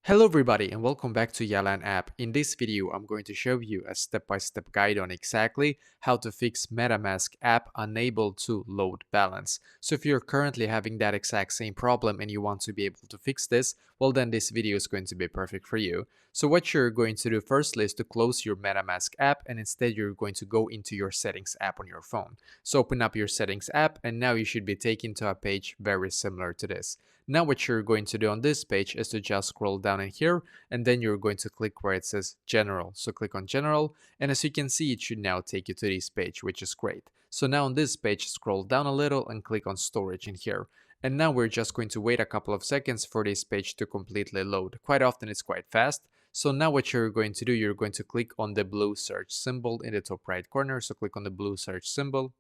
Hello everybody and welcome back to Yalan app. In this video, I'm going to show you a step-by-step guide on exactly how to fix MetaMask app unable to load balance. So if you're currently having that exact same problem and you want to be able to fix this, well then this video is going to be perfect for you. So what you're going to do firstly is to close your MetaMask app and instead you're going to go into your settings app on your phone. So open up your settings app and now you should be taken to a page very similar to this. Now what you're going to do on this page is to just scroll down in here and then you're going to click where it says general. So click on general and as you can see it should now take you to this page, which is great. So now on this page scroll down a little and click on storage in here. And now we're just going to wait a couple of seconds for this page to completely load. Quite often it's quite fast. So now what you're going to do, you're going to click on the blue search symbol in the top right corner. So click on the blue search symbol,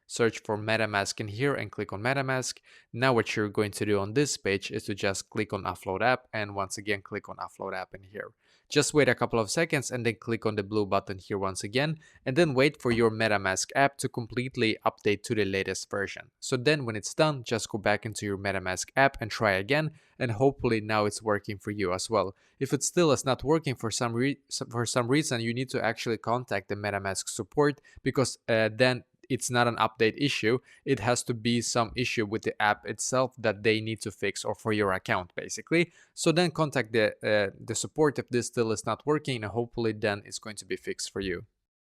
search for MetaMask in here and click on MetaMask. Now what you're going to do on this page is to just click on Upload App and once again click on Upload App in here. Just wait a couple of seconds and then click on the blue button here once again and then wait for your MetaMask app to completely update to the latest version. So then when it's done, just go back into your MetaMask app and try again and hopefully now it's working for you as well. If it still is not working for some reason, you need to actually contact the MetaMask support because then it's not an update issue. It has to be some issue with the app itself that they need to fix or for your account basically. So then contact the support if this still is not working and hopefully then it's going to be fixed for you.